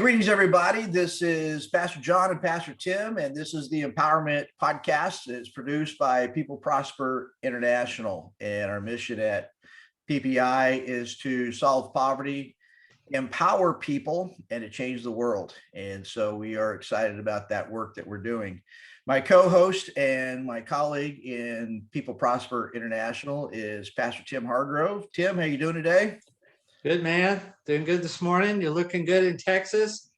Greetings, everybody. This is Pastor John and Pastor Tim, and this is the Empowerment Podcast. It's produced by People Prosper International, and our mission at PPI is to solve poverty, empower people, and to change the world. And so we are excited about that work that we're doing. My co-host and my colleague in People Prosper International is Pastor Tim Hargrove. Tim, how you doing today? Good, man. Doing good this morning. You're looking good in Texas.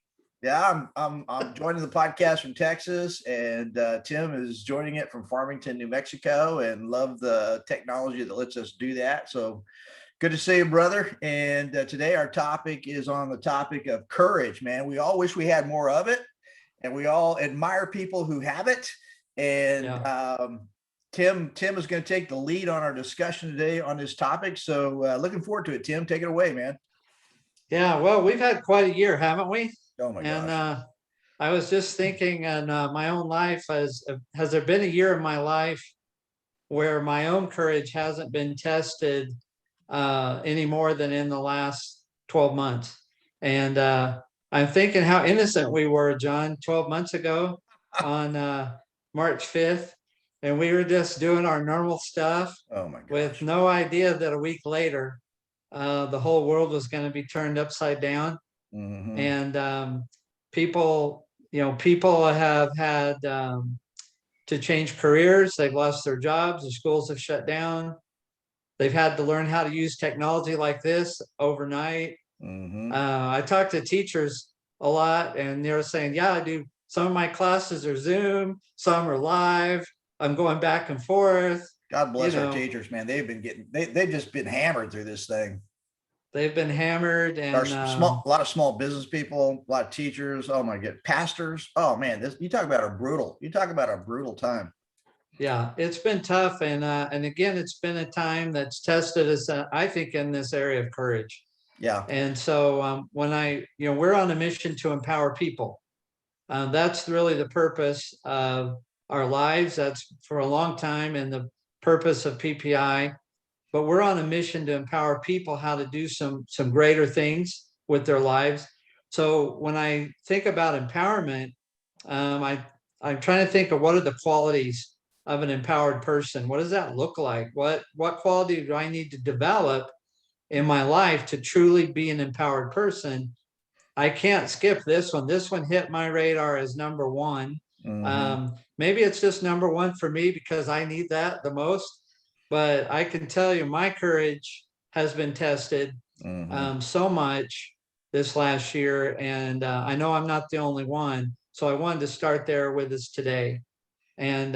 Yeah, I'm joining the podcast from Texas, and Tim is joining it from Farmington, New Mexico, and love the technology that lets us do that. So good to see you, brother. And today our topic is on the topic of courage, man. We all wish we had more of it, and we all admire people who have it. And Tim is going to take the lead on our discussion today on this topic. So looking forward to it, Tim. Take it away, man. Yeah, well, we've had quite a year, haven't we? Oh my gosh. And I was just thinking in my own life, has there been a year in my life where my own courage hasn't been tested any more than in the last 12 months? And I'm thinking how innocent we were, John, 12 months ago on March 5th. And we were just doing our normal stuff with no idea that a week later, the whole world was going to be turned upside down. Mm-hmm. And people have had to change careers. They've lost their jobs. The schools have shut down. They've had to learn how to use technology like this overnight. Mm-hmm. I talked to teachers a lot, and they were saying, yeah, I do. Some of my classes are Zoom, some are live. I'm going back and forth. God bless our teachers, man. They've just been hammered through this thing. They've been hammered, and a lot of small business people, a lot of teachers. Oh my God, pastors. Oh man, you talk about a brutal time. Yeah, it's been tough, and again, it's been a time that's tested us, I think, in this area of courage. Yeah. And so when we're on a mission to empower people. That's really the purpose of our lives. That's for a long time, and the purpose of PPI. But we're on a mission to empower people how to do some greater things with their lives. So when I think about empowerment, I'm trying to think of what are the qualities of an empowered person. What does that look like? What quality do I need to develop in my life to truly be an empowered person? I can't skip this one. This one hit my radar as number one. Mm-hmm. Maybe it's just number one for me because I need that the most. But I can tell you my courage has been tested so much this last year. And I know I'm not the only one. So I wanted to start there with us today. And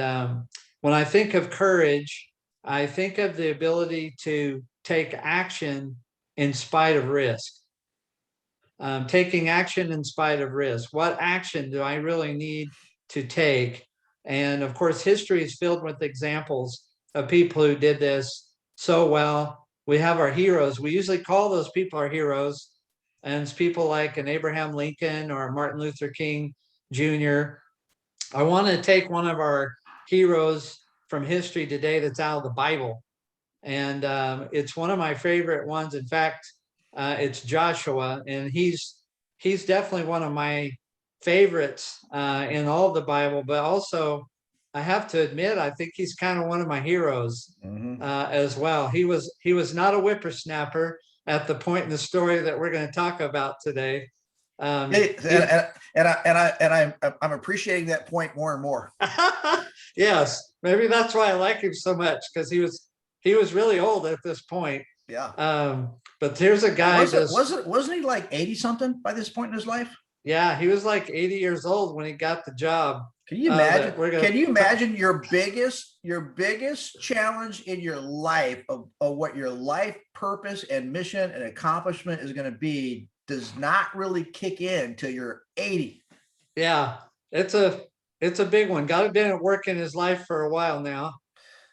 when I think of courage, I think of the ability to take action in spite of risk. Taking action in spite of risk. What action do I really need to take? And of course, history is filled with examples of people who did this so well. We have our heroes. We usually call those people our heroes. And it's people like an Abraham Lincoln or Martin Luther King Jr. I want to take one of our heroes from history today that's out of the Bible. And it's one of my favorite ones. In fact, it's Joshua, and he's definitely one of my favorites in all of the Bible, but also I have to admit, I think he's kind of one of my heroes as well. He was not a whippersnapper at the point in the story that we're going to talk about today. I'm appreciating that point more and more. Yes, maybe that's why I like him so much, because he was really old at this point. Yeah. But here's a guy. Wasn't he like 80 something by this point in his life? Yeah, he was like 80 years old when he got the job. Can you imagine? Can you imagine your biggest challenge in your life of what your life purpose and mission and accomplishment is going to be does not really kick in till you're 80. Yeah, it's a big one. God had been at work in his life for a while now,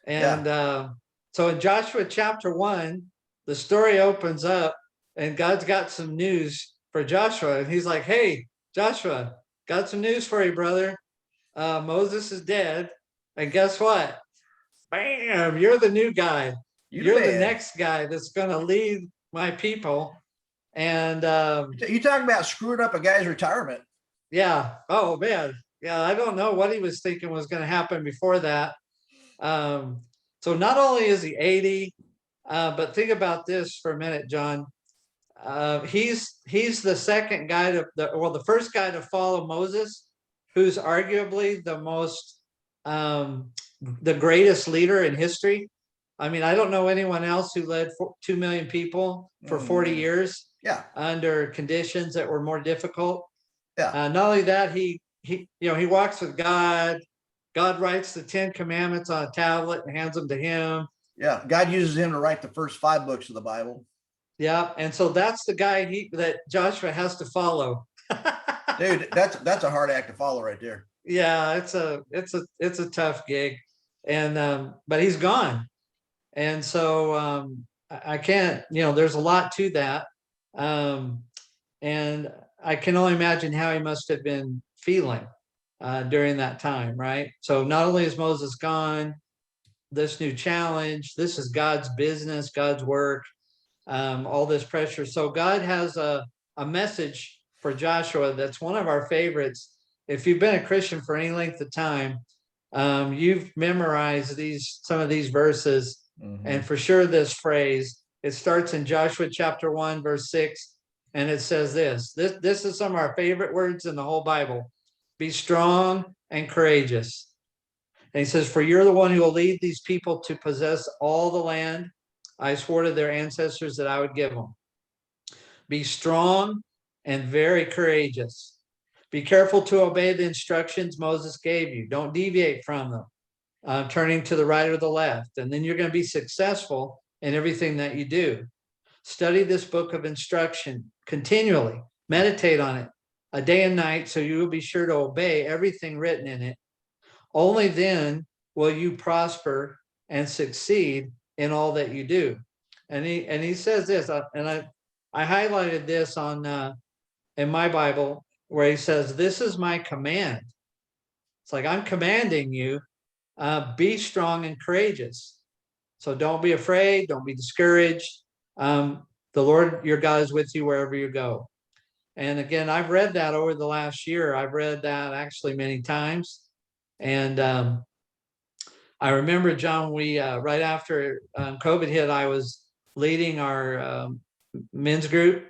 and so in Joshua chapter 1, the story opens up, and God's got some news for Joshua, and he's like, "Hey, Joshua, got some news for you, brother. Moses is dead, and guess what? Bam! You're the new guy. You're the next guy that's going to lead my people And You talking about screwing up a guy's retirement? yeah. Oh man. Yeah. I don't know what he was thinking was going to happen before that. So not only is he 80, but think about this for a minute, John. He's the second guy the first guy to follow Moses, who's arguably the greatest leader in history. I mean, I don't know anyone else who led 2 million people for 40 years. Yeah. Under conditions that were more difficult. Yeah. Not only that, he walks with God. God writes the 10 commandments on a tablet and hands them to him. Yeah. God uses him to write the first 5 books of the Bible. Yeah. And so that's the guy that Joshua has to follow. Dude, that's a hard act to follow right there. Yeah, it's a tough gig. And but he's gone. And so I can't, there's a lot to that. And I can only imagine how he must have been feeling during that time, right? So not only is Moses gone, this new challenge, this is God's business, God's work, all this pressure. So God has a message for Joshua that's one of our favorites. If you've been a Christian for any length of time, you've memorized some of these verses, and for sure this phrase. It starts in Joshua chapter 1, verse 6, and it says this is some of our favorite words in the whole Bible. Be strong and courageous. And he says, for you're the one who will lead these people to possess all the land I swore to their ancestors that I would give them. Be strong and very courageous. Be careful to obey the instructions Moses gave you. Don't deviate from them, turning to the right or the left. And then you're going to be successful in everything that you do. Study this book of instruction continually. Meditate on it a day and night so you will be sure to obey everything written in it. Only then will you prosper and succeed in all that you do. And he says this, and I highlighted this in my Bible, where he says, this is my command. It's like, I'm commanding you, be strong and courageous. So don't be afraid, don't be discouraged. The Lord your God is with you wherever you go. And again, I've read that over the last year. I've read that actually many times. And I remember, John, we right after COVID hit, I was leading our men's group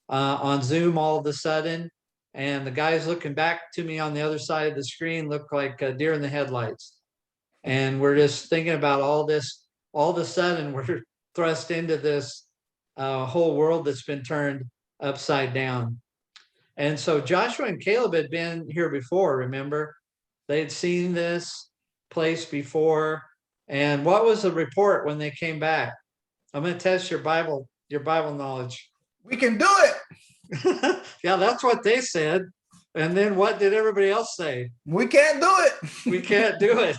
on Zoom all of a sudden. And the guys looking back to me on the other side of the screen looked like a deer in the headlights. And we're just thinking about all this. All of a sudden, we're thrust into this whole world that's been turned upside down. And so Joshua and Caleb had been here before, remember? They had seen this place before. And what was the report when they came back? I'm going to test your Bible knowledge. We can do it. Yeah, that's what they said. And then what did everybody else say? We can't do it. We can't do it.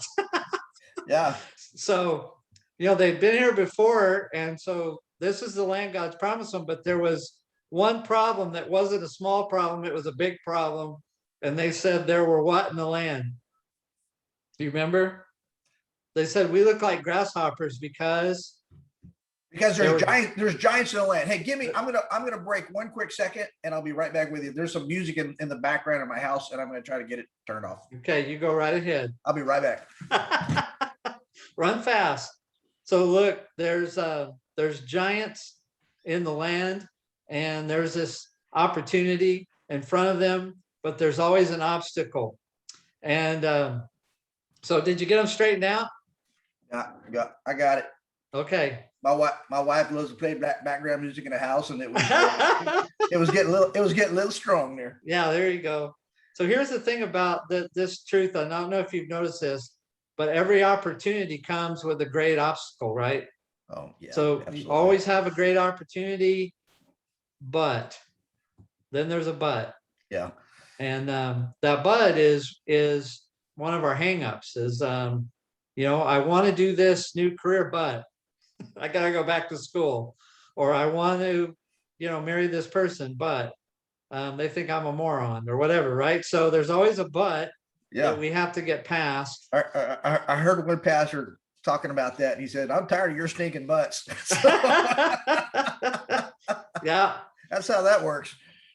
Yeah. So, they've been here before. And so this is the land God's promised them. But there was one problem that wasn't a small problem. It was a big problem. And they said there were what in the land? Do you remember? They said, we look like grasshoppers because there's giants in the land. Hey, I'm gonna break one quick second and I'll be right back with you. There's some music in the background of my house and I'm gonna try to get it turned off. Okay, you go right ahead. I'll be right back. Run fast. So look, there's giants in the land, and there's this opportunity in front of them, but there's always an obstacle. And so did you get them straightened out? Yeah, I got it. Okay. My wife loves to play background music in the house, and it was getting a little strong there. Yeah, there you go. So here's the thing about this truth. I don't know if you've noticed this, but every opportunity comes with a great obstacle, right? Oh, yeah. So absolutely. You always have a great opportunity, but then there's a but. Yeah. And that but is one of our hangups is, I want to do this new career, but I got to go back to school, or I want to, marry this person, but they think I'm a moron or whatever. Right. So there's always a but. Yeah. That we have to get past. I heard one pastor talking about that. He said, I'm tired of your stinking butts. Yeah. That's how that works.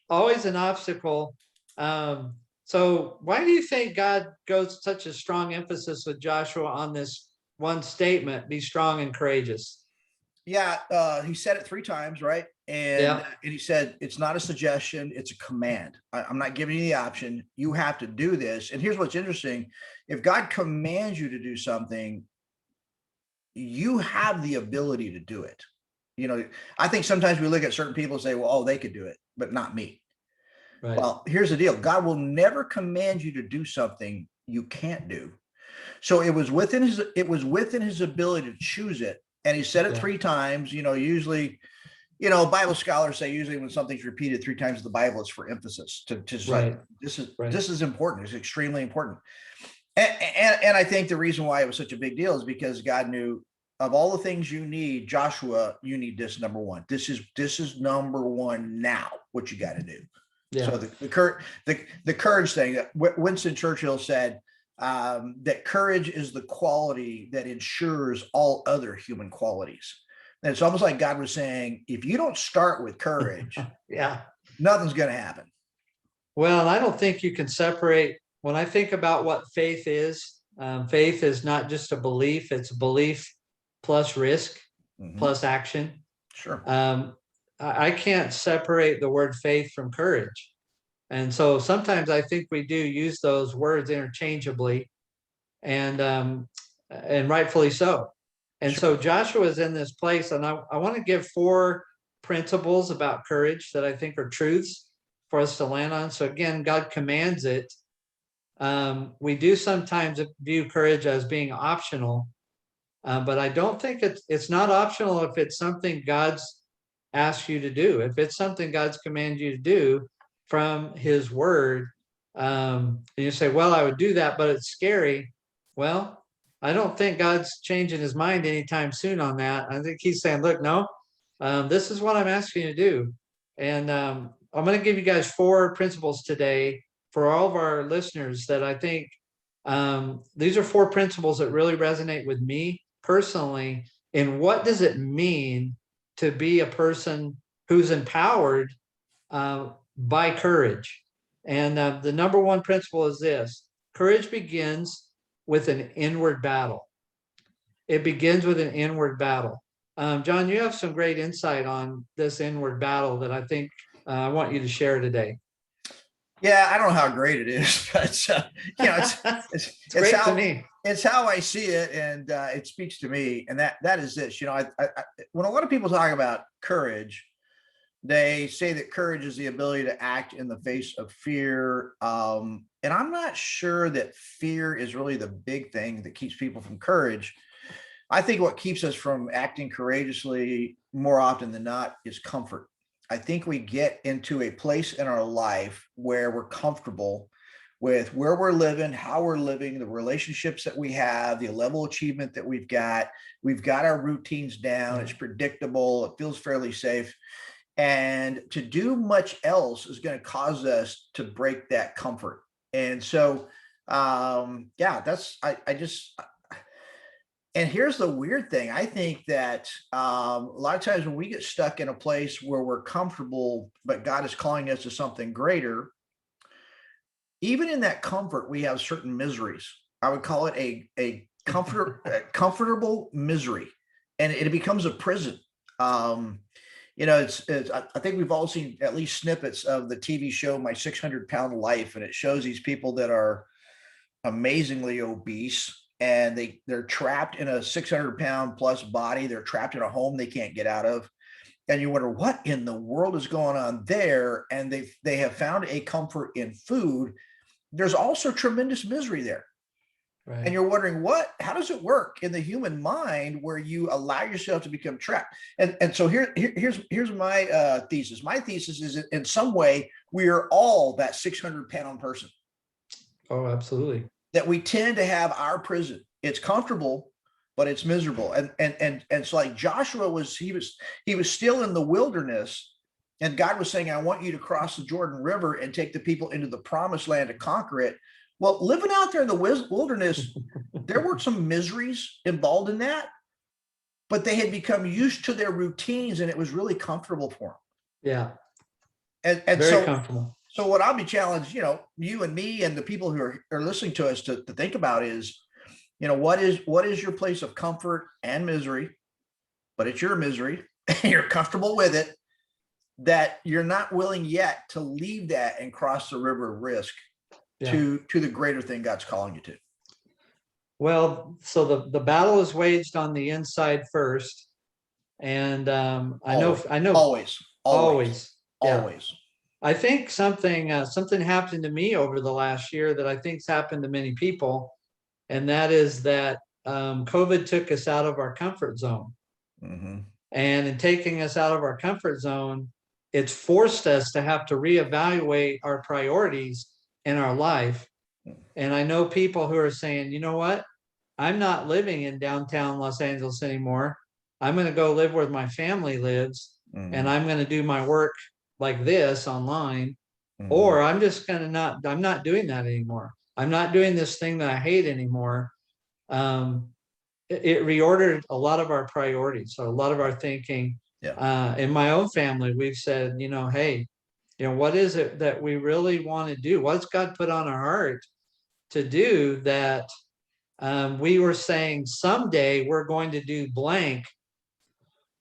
Always an obstacle. So why do you think God goes such a strong emphasis with Joshua on this one statement, be strong and courageous? Yeah, he said it 3 times, right? And Yeah, and he said it's not a suggestion, it's a command. I'm not giving you the option. You have to do this. And here's what's interesting: if God commands you to do something, you have the ability to do it. You know, I think sometimes we look at certain people and say, "Well, oh, they could do it, but not me." right. Well, here's the deal: God will never command you to do something you can't do. So it was within his ability to choose it. And he said it Yeah, 3 times. Usually, Bible scholars say usually when something's repeated 3 times in the Bible, it's for emphasis to just like right, this is right. this is important. It's extremely important. And I think the reason why it was such a big deal is because God knew of all the things you need, Joshua, you need this number one. This is number one now. What you got to do. So Yeah, the courage thing that Winston Churchill said, that courage is the quality that ensures all other human qualities. And it's almost like God was saying, if you don't start with courage, yeah. nothing's going to happen. Well, I don't think you can separate. When I think about what faith is not just a belief, it's belief plus risk Mhm. plus action. Sure. I can't separate the word faith from courage. And so sometimes I think we do use those words interchangeably, and rightfully so. And Sure. so Joshua is in this place, and I want to give 4 principles about courage that I think are truths for us to land on. So again, God commands it. We do sometimes view courage as being optional, but I don't think it's not optional if it's something God's asked you to do. If it's something God's commanded you to do from His Word, and you say, "Well, I would do that, but it's scary." Well, I don't think God's changing His mind anytime soon on that. I think He's saying, "Look, no, this is what I'm asking you to do," and I'm going to give you guys 4 principles today for all of our listeners that I think these are 4 principles that really resonate with me personally. And what does it mean to be a person who's empowered by courage? And the number 1 principle is this: courage begins with an inward battle. It begins with an inward battle. John, you have some great insight on this inward battle that I think I want you to share today. Yeah, I don't know how great it is, but it's it's It's it's great to how me. it's how I see it, and it speaks to me. And that is this. When a lot of people talk about courage, they say that courage is the ability to act in the face of fear. And I'm not sure that fear is really the big thing that keeps people from courage. I think what keeps us from acting courageously more often than not is comfort. I think we get into a place in our life where we're comfortable with where we're living, how we're living, the relationships that we have, the level of achievement that we've got. We've got our routines down. It's predictable. It feels fairly safe. And to do much else is going to cause us to break that comfort. And so, yeah, I just, and here's the weird thing. I think that a lot of times when we get stuck in a place where we're comfortable, but God is calling us to something greater, even in that comfort, we have certain miseries. I would call it a comfortable misery, and it becomes a prison. Um, I think we've all seen at least snippets of the TV show My 600-Pound Life, and it shows these people that are amazingly obese, and they're trapped in a 600-pound plus body. They're trapped in a home they can't get out of, and you wonder what in the world is going on there. And they have found a comfort in food. There's also tremendous misery there. Right. And you're wondering how does it work in the human mind where you allow yourself to become trapped? And so here's my thesis. My thesis is in some way we are all that 600-pound person. Oh, absolutely. That we tend to have our prison. It's comfortable, but it's miserable. And so like Joshua he was still in the wilderness, and God was saying, I want you to cross the Jordan River and take the people into the promised land to conquer it. Well, living out there in the wilderness, there were some miseries involved in that, but they had become used to their routines, and it was really comfortable for them. Yeah. And Very so, comfortable. so what I'll be challenged, you and me and the people who are listening to us to think about is, what is your place of comfort and misery, but it's your misery and you're comfortable with it, that you're not willing yet to leave that and cross the river of risk Yeah. to the greater thing God's calling you to. Well, so the battle is waged on the inside first. And I know Always. Yeah. I think something happened to me over the last year that I think's happened to many people, and that is that COVID took us out of our comfort zone. Mm-hmm. And in taking us out of our comfort zone, it's forced us to have to reevaluate our priorities in our life. And I know people who are saying, you know what? I'm not living in downtown Los Angeles anymore. I'm going to go live where my family lives, and I'm going to do my work like this online, or I'm just going to I'm not doing that anymore. I'm not doing this thing that I hate anymore. It reordered a lot of our priorities, so a lot of our thinking. Yeah. In my own family, we've said, hey, what is it that we really want to do? What's God put on our heart to do that? We were saying someday we're going to do blank.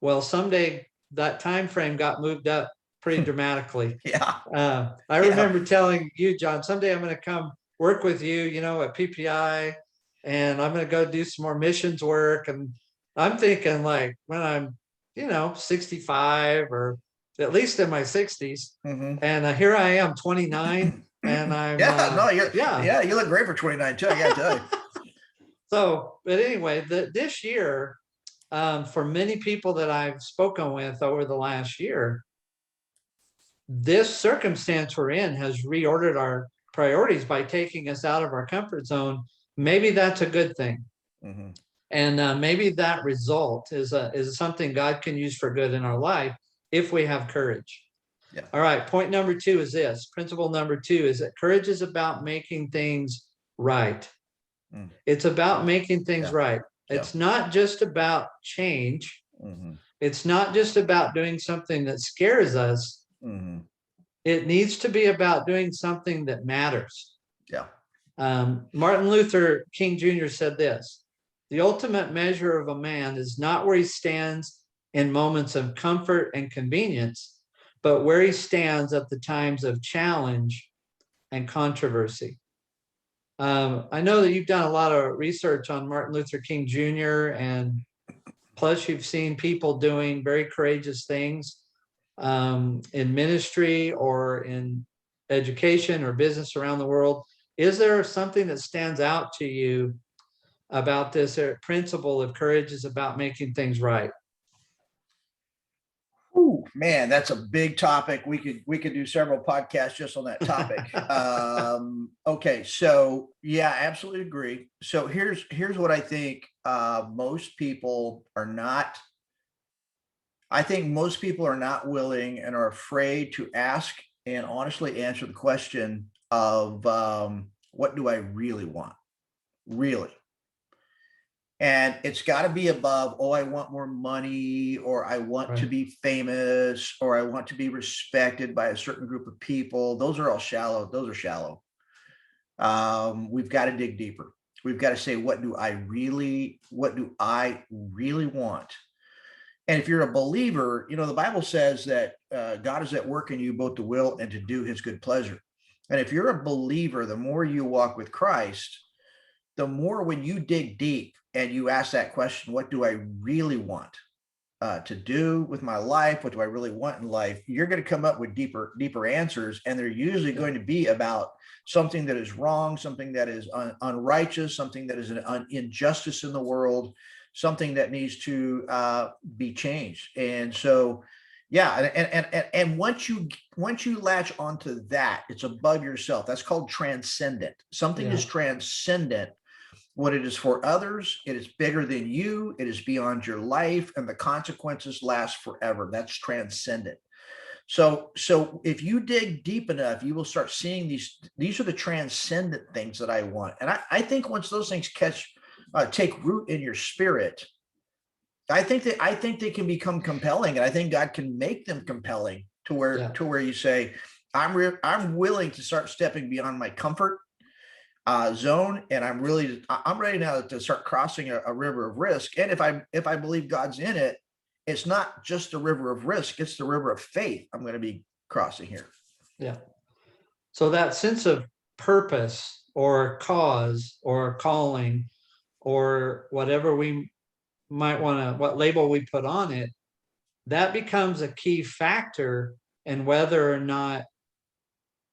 Well, someday that time frame got moved up pretty dramatically. Yeah. I remember telling you, John, someday I'm going to come work with you, at PPI, and I'm going to go do some more missions work. And I'm thinking like when I'm, 65 or at least in my 60s. And here I am, 29, and I'm you look great for 29 too. I gotta tell you. So, but anyway, this year, for many people that I've spoken with over the last year, this circumstance we're in has reordered our priorities by taking us out of our comfort zone. Maybe that's a good thing. And maybe that result is something God can use for good in our life if we have courage. Yeah. All right. Point number 2 is this. Principle number 2 is that courage is about making things right. It's about making things right. It's not just about change. It's not just about doing something that scares us. It needs to be about doing something that matters. Martin Luther King Jr. said this: the ultimate measure of a man is not where he stands in moments of comfort and convenience, but where he stands at the times of challenge and controversy. I know that you've done a lot of research on Martin Luther King Jr., and plus you've seen people doing very courageous things in ministry or in education or business around the world. Is there something that stands out to you about this principle of courage is about making things right? Ooh, man, that's a big topic. We could do several podcasts just on that topic. Okay, so yeah, absolutely agree. So here's what I think. Most people are not. I think most people are not willing and are afraid to ask and honestly answer the question of what do I really want, really. And it's got to be above, oh, I want more money, or I want to be famous, or I want to be respected by a certain group of people. Those are all shallow. Those are shallow. We've got to dig deeper. We've got to say, what do I really want? And if you're a believer, the Bible says that God is at work in you both to will and to do his good pleasure. And if you're a believer, the more you walk with Christ, the more when you dig deep and you ask that question, what do I really want to do with my life? What do I really want in life? You're going to come up with deeper answers. And they're usually going to be about something that is wrong, something that is unrighteous, something that is an injustice in the world, something that needs to be changed. And so, yeah. And once you latch onto that, it's above yourself. That's called transcendent. Something is transcendent. What it is for others, it is bigger than you, it is beyond your life, and the consequences last forever. That's transcendent. So if you dig deep enough, you will start seeing these are the transcendent things that I want. And I think once those things take root in your spirit, I think they can become compelling, and I think God can make them compelling Yeah. to where you say, I'm willing to start stepping beyond my comfort zone, and I'm ready now to start crossing a river of risk. And if I believe God's in it, it's not just a river of risk; it's the river of faith I'm going to be crossing here. Yeah. So that sense of purpose or cause or calling or whatever we might want to, what label we put on it, that becomes a key factor in whether or not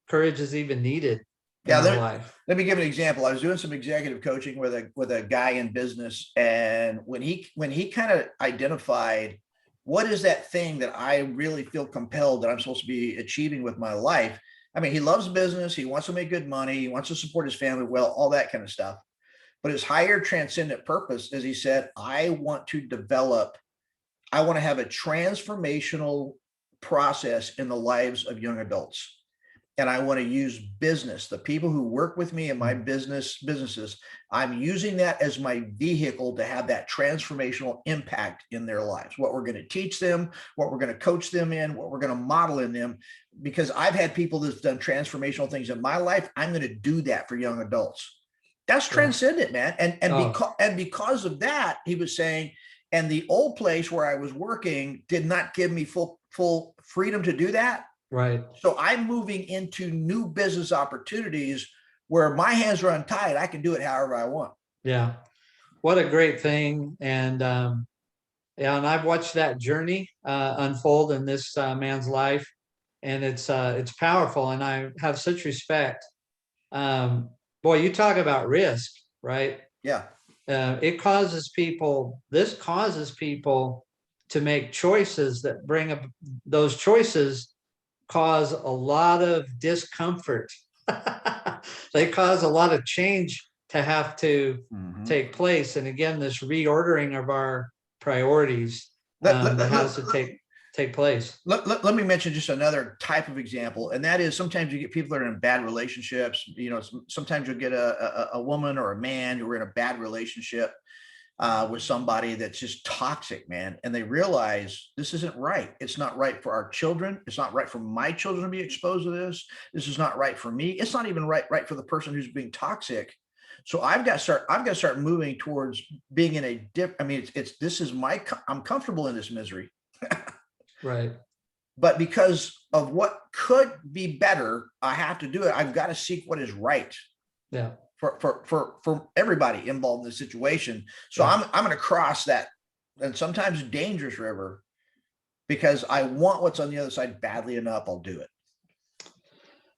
courage is even needed in Yeah, our life. let me give an example. I was doing some executive coaching with a guy in business, and when he kind of identified what is that thing that I really feel compelled that I'm supposed to be achieving with my life. I mean, he loves business, he wants to make good money, he wants to support his family well, all that kind of stuff. But his higher transcendent purpose, as he said, I want to have a transformational process in the lives of young adults. And I want to use business, the people who work with me in my businesses, I'm using that as my vehicle to have that transformational impact in their lives, what we're going to teach them, what we're going to coach them in, what we're going to model in them. Because I've had people that's done transformational things in my life. I'm going to do that for young adults. That's transcendent, man. And because of that, he was saying, and the old place where I was working did not give me full freedom to do that. Right. So I'm moving into new business opportunities where my hands are untied. I can do it however I want. Yeah. What a great thing. And yeah, and I've watched that journey unfold in this man's life, and it's powerful, and I have such respect. Boy, you talk about risk, right? Yeah. This causes people to make choices that bring up, those choices cause a lot of discomfort. They cause a lot of change to have to take place. And again, this reordering of our priorities that has to take place. Let me mention just another type of example, and that is sometimes you get people that are in bad relationships. You know, sometimes you'll get a woman or a man who are in a bad relationship with somebody that's just toxic, man, and they realize this isn't right. It's not right for our children. It's not right for my children to be exposed to this. This is not right for me. It's not even right for the person who's being toxic. So I've got to start moving towards being in a I mean, I'm comfortable in this misery. Right. But because of what could be better, I have to do it. I've got to seek what is right. Yeah. For everybody involved in the situation. So yeah. I'm going to cross that, and sometimes dangerous river, because I want what's on the other side badly enough. I'll do it.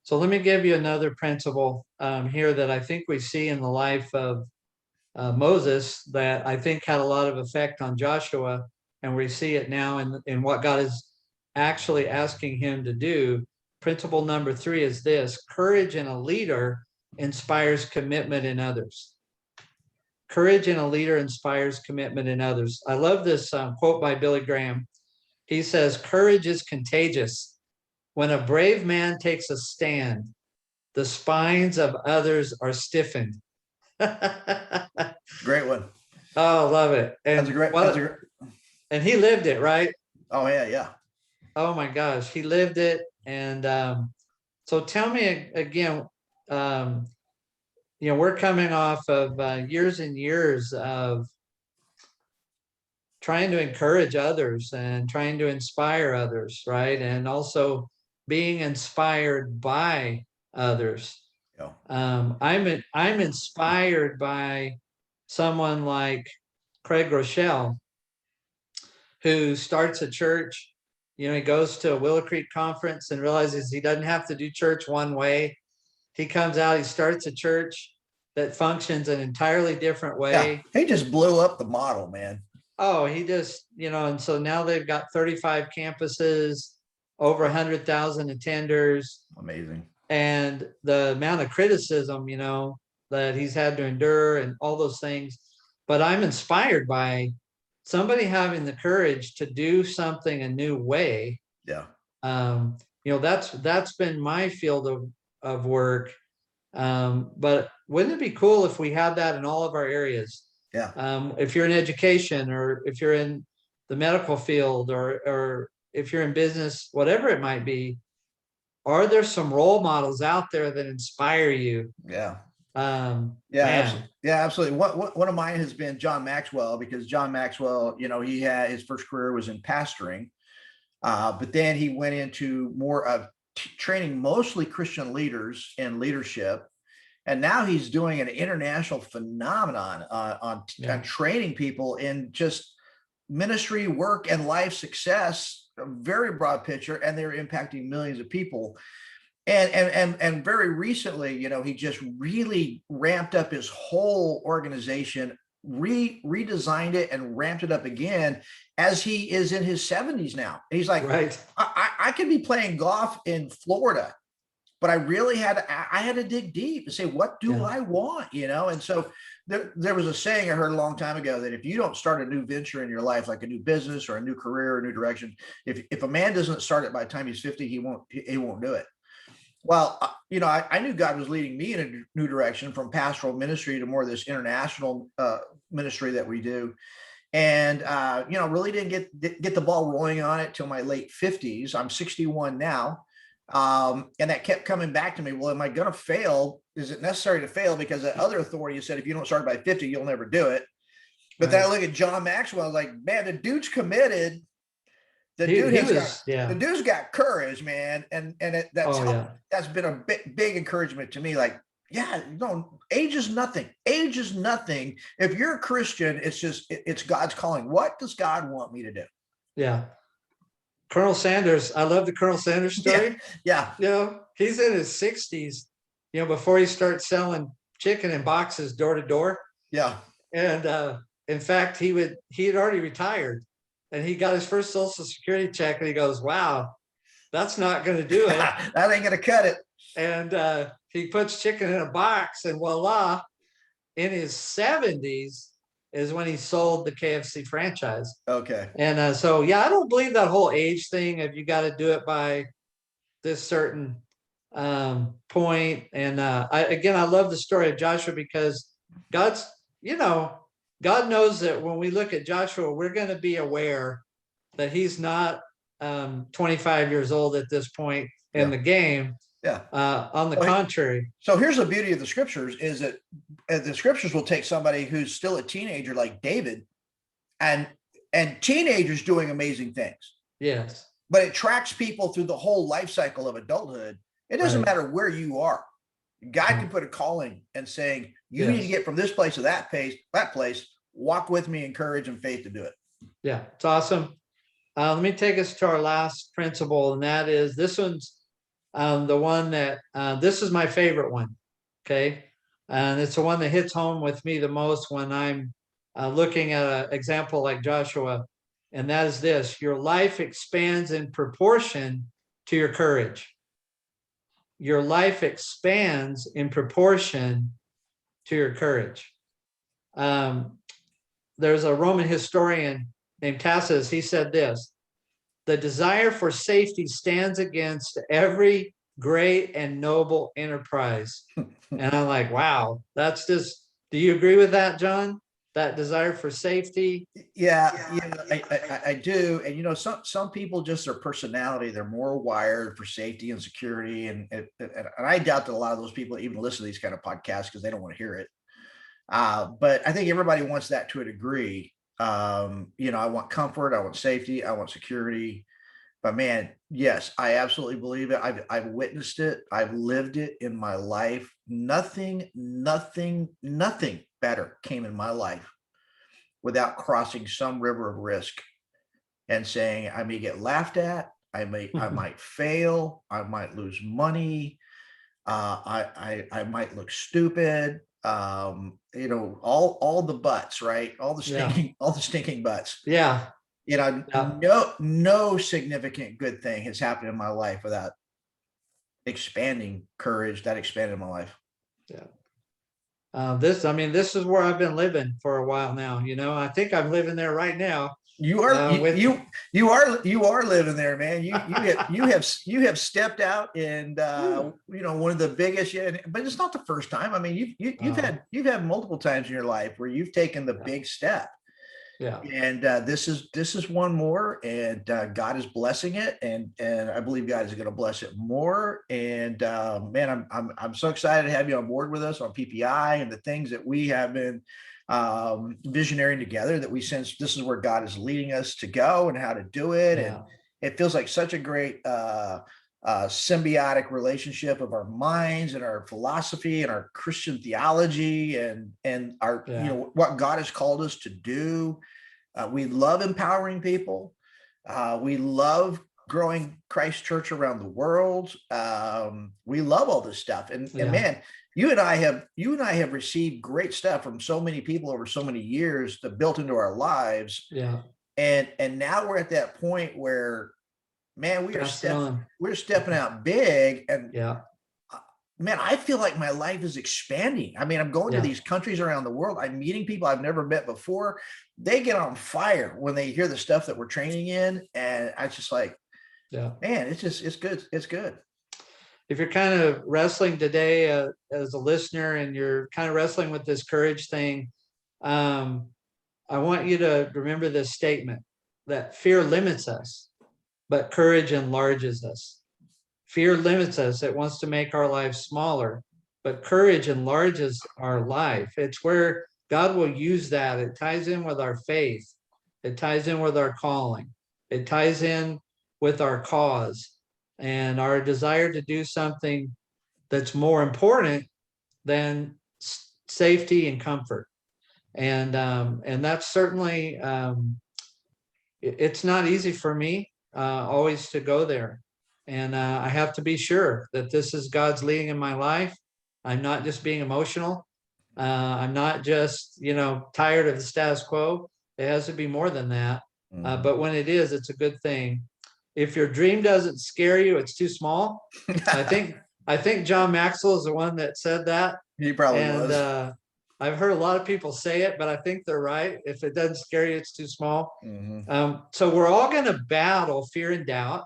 So let me give you another principle here that I think we see in the life of Moses that I think had a lot of effect on Joshua, and we see it now in what God is actually asking him to do. Principle number 3 is this: courage in a leader inspires commitment in others. Courage in a leader inspires commitment in others. I love this quote by Billy Graham. He says, "Courage is contagious. When a brave man takes a stand, the spines of others are stiffened." Great one. Oh, love it. And and he lived it, right? Oh yeah. Oh my gosh, he lived it. And so tell me again, we're coming off of years and years of trying to encourage others and trying to inspire others, right? And also being inspired by others. Yeah. I'm inspired by someone like Craig Rochelle, who starts a church. He goes to a Willow Creek conference and realizes he doesn't have to do church one way. He comes out, he starts a church that functions an entirely different way. Yeah, he just blew up the model, man. Oh, he just, and so now they've got 35 campuses, over 100,000 attenders. Amazing. And the amount of criticism, that he's had to endure and all those things. But I'm inspired by somebody having the courage to do something a new way. Yeah. That's been my field of work. But wouldn't it be cool if we had that in all of our areas? Yeah. If you're in education, or if you're in the medical field, or if you're in business, whatever it might be, are there some role models out there that inspire you? Yeah. Man. Absolutely. Yeah, absolutely. One of mine has been John Maxwell, because John Maxwell, he had his first career was in pastoring, but then he went into more of training mostly Christian leaders in leadership. And now he's doing an international phenomenon on training people in just ministry, work, and life success, a very broad picture, and they're impacting millions of people. And very recently, he just really ramped up his whole organization, redesigned it and ramped it up again, as he is in his 70s now. He's like, right. I could be playing golf in Florida, but I really had to dig deep and say, what do I want? And so there was a saying I heard a long time ago that if you don't start a new venture in your life, like a new business or a new career or a new direction, if a man doesn't start it by the time he's 50, he won't do it. Well, I knew God was leading me in a new direction, from pastoral ministry to more of this international ministry that we do. And, really didn't get the ball rolling on it till my late 50s. I'm 61 now. And that kept coming back to me. Well, am I going to fail? Is it necessary to fail? Because that other authority said, if you don't start by 50, you'll never do it. But then I look at John Maxwell, I was like, man, the dude's committed. The dude's got courage, man. And that's been a big encouragement to me. Like, age is nothing. Age is nothing. If you're a Christian, it's God's calling. What does God want me to do? Yeah. Colonel Sanders, I love the Colonel Sanders story. Yeah. He's in his 60s, before he starts selling chicken in boxes door to door. Yeah. And in fact, he had already retired, and he got his first Social Security check, and he goes, wow, that's not going to do it. That ain't going to cut it. And he puts chicken in a box, and voila, in his 70s is when he sold the KFC franchise. Okay. And so, I don't believe that whole age thing, if you got to do it by this certain point. And I love the story of Joshua, because God knows that when we look at Joshua, we're going to be aware that he's not 25 years old at this point in the game. Yeah. On the contrary. So here's the beauty of the scriptures, is that the scriptures will take somebody who's still a teenager like David, and teenagers doing amazing things. Yes. But it tracks people through the whole life cycle of adulthood. It doesn't matter where you are. God can put a calling and saying, you need to get from this place to that place, walk with me in courage and faith to do it. Yeah, it's awesome. Let me take us to our last principle, and that is, this one's the one that this is my favorite one. Okay. And it's the one that hits home with me the most when I'm looking at an example like Joshua. And that is this: your life expands in proportion to your courage. Your life expands in proportion to your courage. There's a Roman historian named Tacitus. He said this: the desire for safety stands against every great and noble enterprise. And I'm like, wow, that's just, do you agree with that, John? That desire for safety? Yeah, I do. And, some people, just their personality, they're more wired for safety and security. And I doubt that a lot of those people even listen to these kind of podcasts because they don't want to hear it. But I think everybody wants that to a degree. I want comfort, I want safety, I want security. But man, yes, I absolutely believe it. I've witnessed it. I've lived it in my life. Nothing better came in my life without crossing some river of risk and saying, I may get laughed at, I might fail, I might lose money, I might look stupid. All the butts, right? All the stinking butts. Yeah. No significant good thing has happened in my life without expanding courage. That expanded my life. Yeah. This is where I've been living for a while now. I think I'm living there right now. You are you are living there, man. You have stepped out, and one of the biggest. But it's not the first time. I mean, you've had multiple times in your life where you've taken the big step. Yeah. And this is one more, and God is blessing it, and I believe God is going to bless it more. And man, I'm so excited to have you on board with us on PPI and the things that we have been visionarying together, that we sense this is where God is leading us to go and how to do it. Yeah. And it feels like such a great symbiotic relationship of our minds and our philosophy and our Christian theology and our, Yeah. you know, what God has called us to do. We love empowering people. We love growing Christ Church around the world. We love all this stuff. And Yeah. man, you and I have received great stuff from so many people over so many years that built into our lives. Yeah. And now we're at that point where, man, Pass it on. we're stepping out big. And Yeah. man, I feel like my life is expanding. I mean, I'm going to Yeah. these countries around the world. I'm meeting people I've never met before. They get on fire when they hear the stuff that we're training in. And I just like, Yeah. man, it's good. It's good. If you're kind of wrestling today as a listener, and you're kind of wrestling with this courage thing, I want you to remember this statement, that fear limits us, but courage enlarges us. Fear limits us. It wants to make our lives smaller, but courage enlarges our life. It's where God will use that. It ties in with our faith. It ties in with our calling. It ties in with our cause and our desire to do something that's more important than safety and comfort. And that's certainly, it's not easy for me always to go there. And I have to be sure that this is God's leading in my life. I'm not just being emotional. I'm not just, you know, tired of the status quo. It has to be more than that. But when it is, it's a good thing. If your dream doesn't scare you, it's too small. I think John Maxwell is the one that said that. He probably was. And I've heard a lot of people say it, but I think they're right. If it doesn't scare you, it's too small. So we're all going to battle fear and doubt.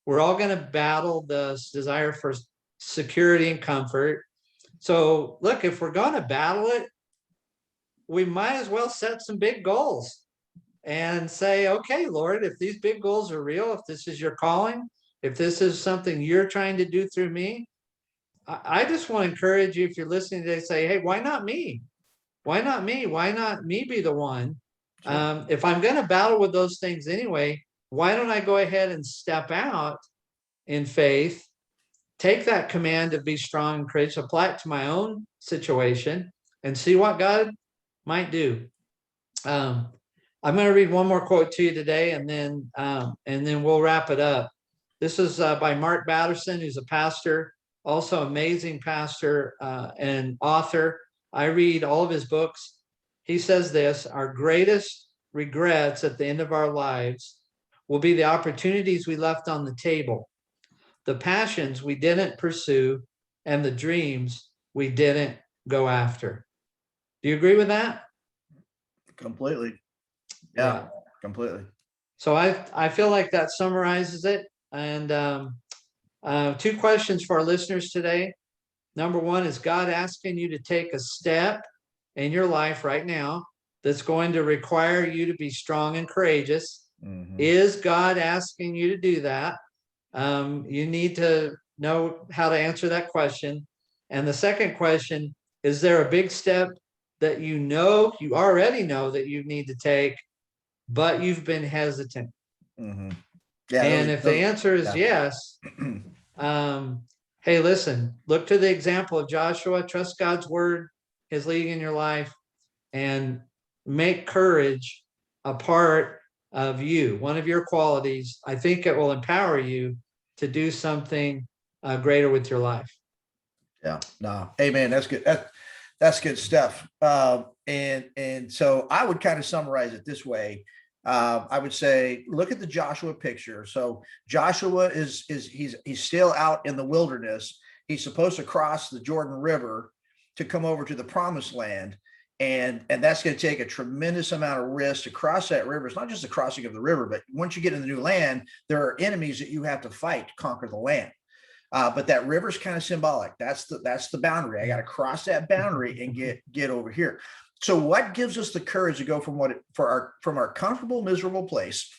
We're all going to battle the desire for security and comfort. So look, if we're going to battle it, we might as well set some big goals and say, okay, Lord, if these big goals are real, if this is your calling, if this is something you're trying to do through me, I just want to encourage you, if you're listening today, say, hey, why not me? Why not me? Why not me be the one? Sure. If I'm going to battle with those things anyway, why don't I go ahead and step out in faith, take that command to be strong and courageous, apply it to my own situation, and see what God might do. I'm going to read one more quote to you today, and then we'll wrap it up. This is by Mark Batterson, who's a pastor, also amazing pastor and author. I read all of his books. He says this: our greatest regrets at the end of our lives will be the opportunities we left on the table, the passions we didn't pursue, and the dreams we didn't go after. Do you agree with that? Completely. Yeah. Completely. So I feel like that summarizes it. And two questions for our listeners today. Number one, is God asking you to take a step in your life right now that's going to require you to be strong and courageous? Is God asking you to do that? You need to know how to answer that question. And the second question, is there a big step that you already know that you need to take, but you've been hesitant? Yeah, and if the answer is yes, hey, listen, look to the example of Joshua, trust God's word, his leading in your life, and make courage a part of you, one of your qualities. I think it will empower you to do something greater with your life. Yeah, no, amen. That's good. That's good stuff. And so I would kind of summarize it this way. I would say, look at the Joshua picture. So Joshua he's still out in the wilderness. He's supposed to cross the Jordan River to come over to the promised land. And that's going to take a tremendous amount of risk to cross that river. It's not just the crossing of the river, but once you get in the new land, there are enemies that you have to fight to conquer the land. But that river's kind of symbolic. That's the boundary. I got to cross that boundary and get over here. So what gives us the courage to go from our comfortable, miserable place?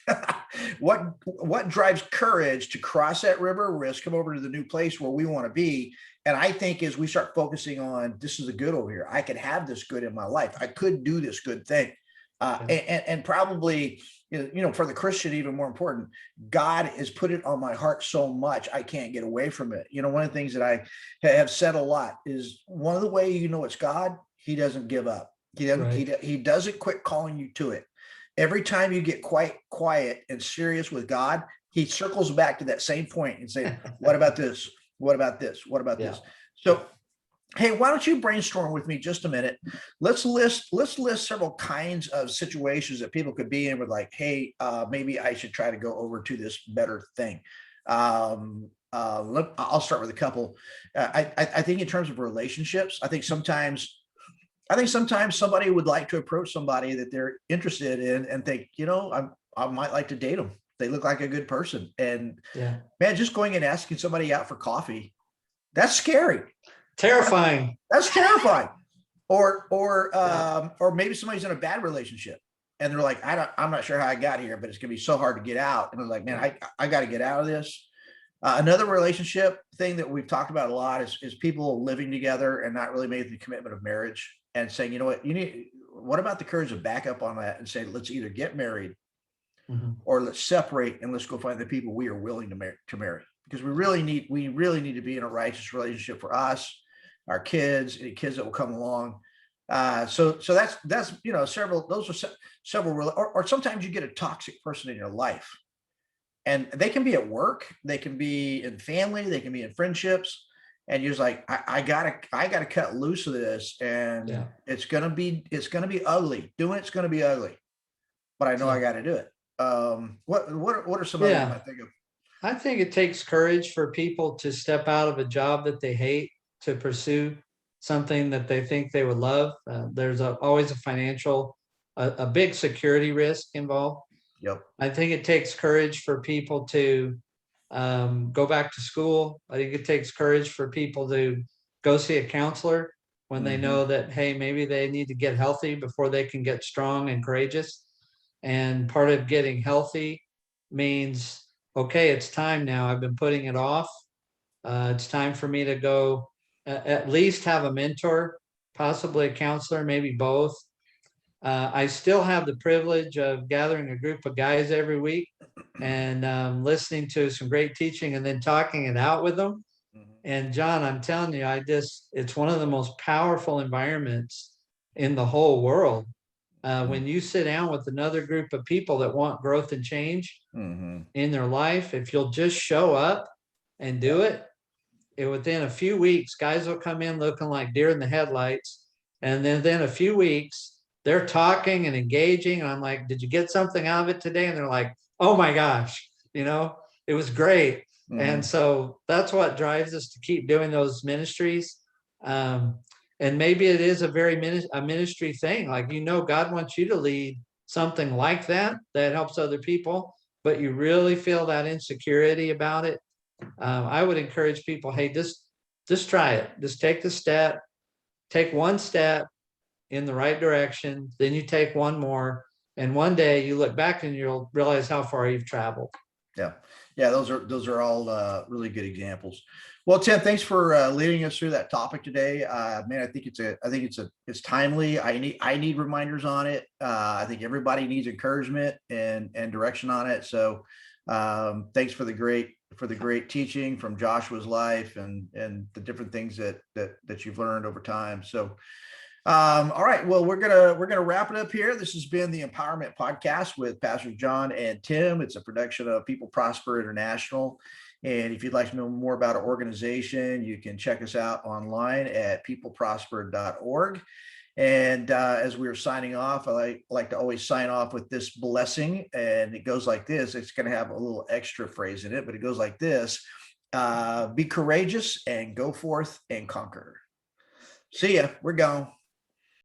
what drives courage to cross that river, risk, come over to the new place where we want to be? And I think as we start focusing on, this is the good over here, I could have this good in my life. I could do this good thing. And probably, for the Christian, even more important, God has put it on my heart so much, I can't get away from it. One of the things that I have said a lot is, one of the ways it's God, he doesn't give up. He doesn't, right. he doesn't quit calling you to it. Every time you get quiet and serious with God, he circles back to that same point and say, what about this? What about this? What about this? So, hey, why don't you brainstorm with me just a minute? Let's list several kinds of situations that people could be in with, like, hey, maybe I should try to go over to this better thing. I'll start with a couple. I think in terms of relationships, I think sometimes somebody would like to approach somebody that they're interested in and think, I might like to date them. They look like a good person. And man, just going and asking somebody out for coffee, that's scary. Terrifying. That's terrifying. Or maybe somebody's in a bad relationship and they're like, I'm not sure how I got here, but it's gonna be so hard to get out. And they're like, man, I got to get out of this. Another relationship thing that we've talked about a lot is people living together and not really making the commitment of marriage and saying, what about the courage to back up on that and say, let's either get married or let's separate and let's go find the people we are willing to marry. Because we really need to be in a righteous relationship for us, our kids, any kids that will come along. So that's several. Those are several. Or sometimes you get a toxic person in your life, and they can be at work, they can be in family, they can be in friendships, and you're just like, I gotta cut loose of this, and it's gonna be ugly. Doing it's gonna be ugly, but I know I got to do it. What are some others you might think of? I think it takes courage for people to step out of a job that they hate to pursue something that they think they would love. There's always a financial, a big security risk involved. Yep. I think it takes courage for people to go back to school. I think it takes courage for people to go see a counselor when they know that, hey, maybe they need to get healthy before they can get strong and courageous. And part of getting healthy means, okay, it's time now. I've been putting it off. It's time for me to go at least have a mentor, possibly a counselor, maybe both. I still have the privilege of gathering a group of guys every week and listening to some great teaching and then talking it out with them. And John, I'm telling you, it's one of the most powerful environments in the whole world. When you sit down with another group of people that want growth and change in their life, if you'll just show up and do it, within a few weeks, guys will come in looking like deer in the headlights. And then a few weeks, they're talking and engaging. And I'm like, did you get something out of it today? And they're like, oh my gosh, it was great. And so that's what drives us to keep doing those ministries. And maybe it is a ministry thing. Like, God wants you to lead something like that helps other people, but you really feel that insecurity about it. I would encourage people, hey, just try it. Just take the step, take one step in the right direction. Then you take one more. And one day you look back and you'll realize how far you've traveled. Yeah. Those are all really good examples. Well, Tim, thanks for leading us through that topic today. Man, I think it's timely. I need reminders on it. I think everybody needs encouragement and direction on it. So thanks for the great teaching from Joshua's life and the different things that you've learned over time. So all right, well, we're gonna wrap it up here. This has been the Empowerment Podcast with Pastors John and Tim. It's a production of People Prosper International. And if you'd like to know more about our organization, you can check us out online at peopleprosper.org. And as we were signing off, I like to always sign off with this blessing, and it goes like this. It's going to have a little extra phrase in it, but it goes like this: be courageous and go forth and conquer. See ya. We're gone.